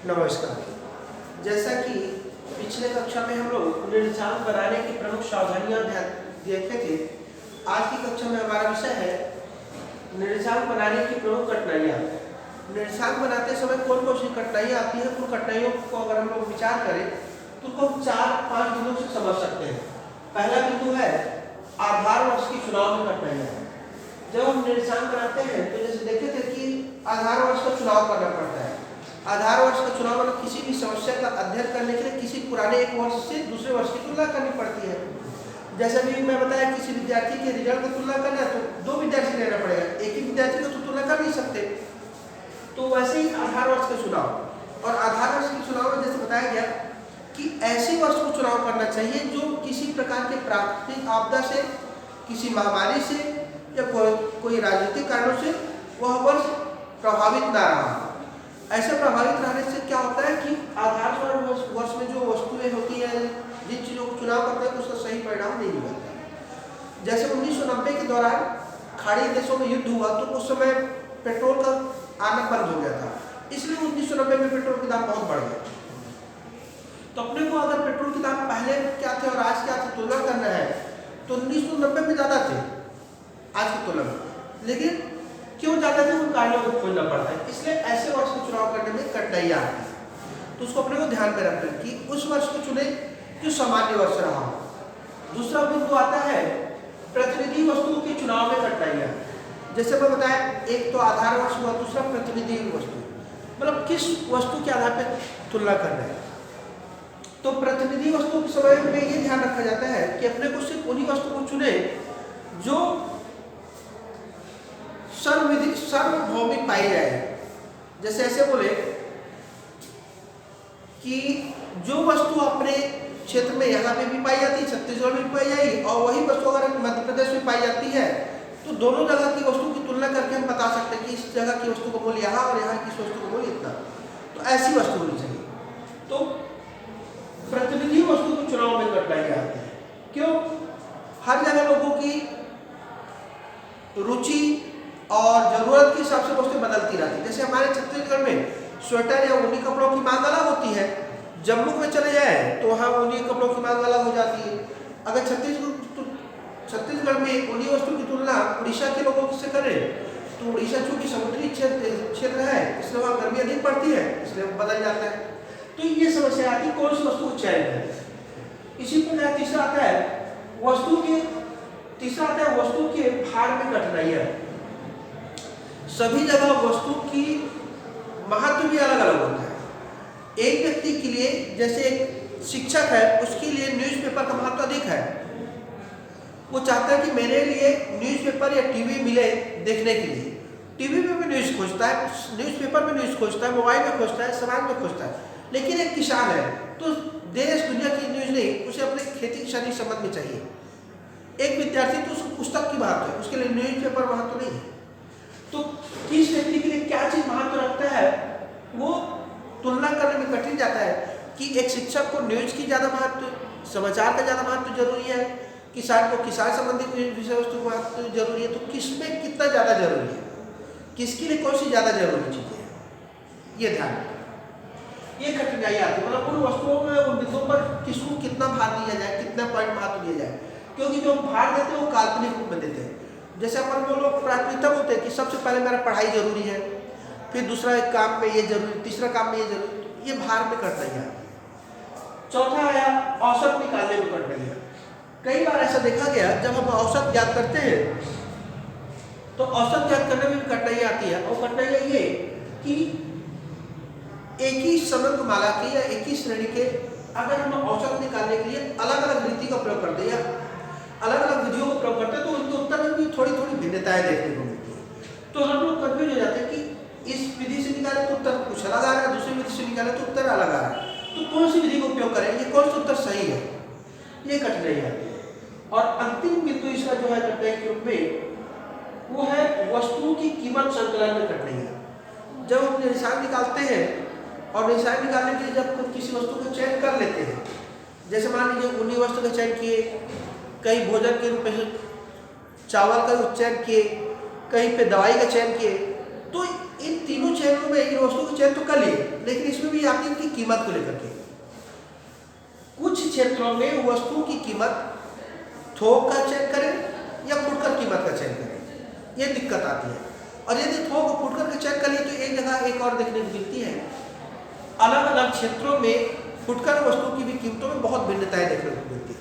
नमस्कार। जैसा कि पिछले कक्षा में हम लोग निर्देशांक बनाने की प्रमुख सावधानियां देखे थे, आज की कक्षा में हमारा विषय है निर्देशांक बनाने की प्रमुख कठिनाइयां। निर्देशांक बनाते समय कौन कौन सी कठिनाइयां आती हैं, उन कठिनाइयों को अगर हम लोग विचार करें तो उनको हम 4-5 बिंदुओं से समझ सकते हैं। पहला बिंदु है आधार वर्ष की चुनाव में कठिनाइयां। जब हम निर्देशांक बनाते हैं तो जैसे देखे थे कि आधार वर्ष का चुनाव करना पड़ता है। आधार वर्ष का चुनाव मतलब किसी भी समस्या का अध्ययन करने के लिए किसी पुराने एक वर्ष से दूसरे वर्ष की तुलना करनी पड़ती है। जैसे भी मैं बताया, किसी विद्यार्थी के रिजल्ट की तुलना करना है तो 2 विद्यार्थी लेना पड़ेगा, एक ही विद्यार्थी को तो तुलना कर नहीं सकते। तो वैसे ही आधार वर्ष का चुनाव, और आधार वर्ष के चुनाव में जैसे बताया गया कि ऐसे वर्ष को चुनाव करना चाहिए जो किसी प्रकार के प्राकृतिक आपदा से, किसी महामारी से या कोई राजनीतिक कारणों से वह वर्ष प्रभावित ना रहा। ऐसे प्रभावित रहने से क्या होता है कि आधार वर्ष में जो वस्तुएं होती हैं, जिन चीज़ों को चुनाव करते हैं उसका सही परिणाम नहीं निकलता। जैसे 1990 के दौरान खाड़ी देशों में युद्ध हुआ तो उस समय पेट्रोल का आना बंद हो गया था, इसलिए 1990 में पेट्रोल के दाम बहुत बढ़ गए। तो अपने को अगर पेट्रोल के दाम पहले क्या थे और आज क्या थे तुलना करना है तो 1990 में ज़्यादा थे आज की तुलना में, लेकिन क्यों ज़्यादा थे उन कारणों को खोजना पड़ता है। इसलिए ऐसे वर्ष को चुनाव करने में कठिनाइयाँ आती है, तो उसको अपने को ध्यान में रखना है कि उस वर्ष को चुने जो सामान्य वर्ष रहा हो। दूसरा बिंदु आता है प्रतिनिधि वस्तुओं के चुनाव में कठिनाइयाँ। जैसे मैं बताया, एक तो आधार वर्ष हुआ, दूसरा प्रतिनिधि वस्तु, मतलब किस वस्तु के आधार पर तुलना करना है। तो प्रतिनिधि वस्तु के समय में ये ध्यान रखा जाता है कि अपने को सिर्फ उन्हीं वस्तु को चुने जो सार्वभौमिक पाई जाए। जैसे ऐसे बोले कि जो वस्तु अपने क्षेत्र में यहाँ पे भी पाई जाती है, छत्तीसगढ़ में भी पाई जाएगी, और वही वस्तु अगर मध्य प्रदेश में पाई जाती है तो दोनों जगह की वस्तु की तुलना करके हम बता सकते हैं कि इस जगह की वस्तु का मूल्य यहाँ और यहाँ की वस्तु का मूल्य इतना। तो ऐसी वस्तु होनी चाहिए। तो प्रतिनिधि वस्तु के चुनाव में कठिनाइयाँ आती है। क्यों? हर जगह लोगों की रुचि और जरूरत के हिसाब से वस्तुएं बदलती रहती है। जैसे हमारे छत्तीसगढ़ में स्वेटर या ऊनी कपड़ों की मांग अलग होती है, जम्मू में चले जाए तो वहाँ ऊनी कपड़ों की मांग अलग हो जाती है। अगर छत्तीसगढ़ में ऊनी वस्तु की तुलना उड़ीसा के लोगों से करें तो उड़ीसा चूंकि समुद्री क्षेत्र है इसलिए वहाँ गर्मी अधिक पड़ती है, इसलिए बदल जाता है। तो ये समस्या आती है कौन सी वस्तु को चयन है। इसी प्रकार तीसरा आता है वस्तु के भार में कठिनाइयाँ। सभी जगह वस्तु की महत्व भी अलग अलग होता है। एक व्यक्ति के लिए, जैसे एक शिक्षक है, उसके लिए न्यूज़पेपर का महत्व अधिक है। वो चाहता है कि मेरे लिए न्यूज़पेपर या टीवी मिले देखने के लिए। टीवी में भी न्यूज़ खोजता है, न्यूज़पेपर में न्यूज़ खोजता है, मोबाइल में खोजता है, समाज में खोजता है। लेकिन एक किसान है तो देश दुनिया की न्यूज़ नहीं, उसे अपने खेती किसानी संबंध में चाहिए। एक विद्यार्थी तो उसको पुस्तक की महत्व है, उसके लिए न्यूज़पेपर महत्व नहीं है। तो किस व्यक्ति के लिए क्या चीज महत्व रखता है वो तुलना करने में कठिन जाता है कि एक शिक्षक को न्यूज की ज्यादा महत्व, समाचार का ज्यादा महत्व जरूरी है, किसान को किसान संबंधी विषय वस्तु महत्व जरूरी है। तो किसमें कितना ज्यादा जरूरी है, किसके लिए कौन सी ज्यादा जरूरी चीज है, ये ध्यान, ये कठिनाई आती है। मतलब उन वस्तुओं में, उन बिंदुओं पर किसको कितना भार दिया जाए, कितना पॉइंट महत्व दिया जाए। क्योंकि जो भार देते हैं वो काल्पनिक रूप में देते हैं। जैसे अपन लोग प्राथमिकता होते हैं कि सबसे पहले मेरा पढ़ाई जरूरी है, फिर दूसरा एक काम में ये जरूरी, तीसरा काम में ये जरूरी, ये भार में कठिनाइयाँ। चौथा आया औसत निकालने में कठिनाइयाँ। कई बार ऐसा देखा गया जब हम औसत ज्ञात करते हैं तो औसत ज्ञात करने में भी कठिनाइयाँ आती है। और कठिनाइयाँ ये कि एक ही समंगमाला की या एक ही श्रेणी के अगर हम औसत निकालने के लिए अलग अलग रीति का प्रयोग करते हैं या अलग अलग विधियों का प्रयोग करते हैं तो उनके उत्तर में भी थोड़ी थोड़ी भिन्नताएं देखने को मिलती है। तो हम लोग कंफ्यूज हो जाते हैं कि इस विधि से निकाले तो उत्तर कुछ अलग आ रहा है, दूसरी विधि से निकाले तो उत्तर अलग आ रहा है, तो कौन सी विधि का उपयोग करें, ये कौन सा उत्तर सही है, ये कठिनाई आती है। और अंतिम बिंदु इसका जो है कठिनाई के रूप में वो है वस्तुओं की कीमत संकलन में कठिनाइयाँ। जब हम निशान निकालते हैं और निशान निकालने के लिए जब किसी वस्तु का चयन कर लेते हैं, जैसे मान लीजिए ऊनी वस्तु का चयन किए, कहीं भोजन के रूप में चावल का चयन किए, कहीं पे दवाई का चयन किए, तो इन तीनों चयनों में इन वस्तुओं के चयन तो कर लिए, लेकिन इसमें भी आती है उनकी कीमत को लेकर के। कुछ क्षेत्रों में वस्तुओं की कीमत थोक का चयन करें या फुटकर कीमत का चयन करें, ये दिक्कत आती है। और यदि थोक और फुटकर का चयन करिए तो एक जगह एक और देखने को मिलती है, अलग अलग क्षेत्रों में फुटकर वस्तुओं की भी कीमतों में बहुत भिन्नताएं देखने को मिलती है।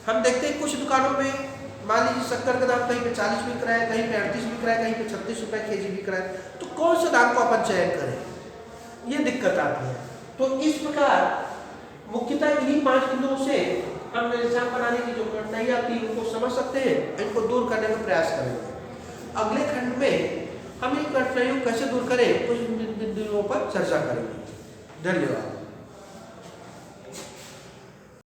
हम देखते हैं कुछ दुकानों में मान लीजिए शक्कर का दाम कहीं पे 40 बिक रहा है, कहीं पे 38 बिक रहा है, कहीं पे 36 रुपए केजी बिक रहा है, तो कौन सा दाम को अपन चयन करें, ये दिक्कत आती है। तो इस प्रकार मुख्यतः इन्हीं 5 बिंदुओं से हम हिसाब बनाने की जो कठिनाई आती है उनको समझ सकते हैं, इनको दूर करने का प्रयास करेंगे। अगले खंड में हम इन कठिनाइयों को कैसे दूर करें उस बिंदुओं पर चर्चा करेंगे। धन्यवाद।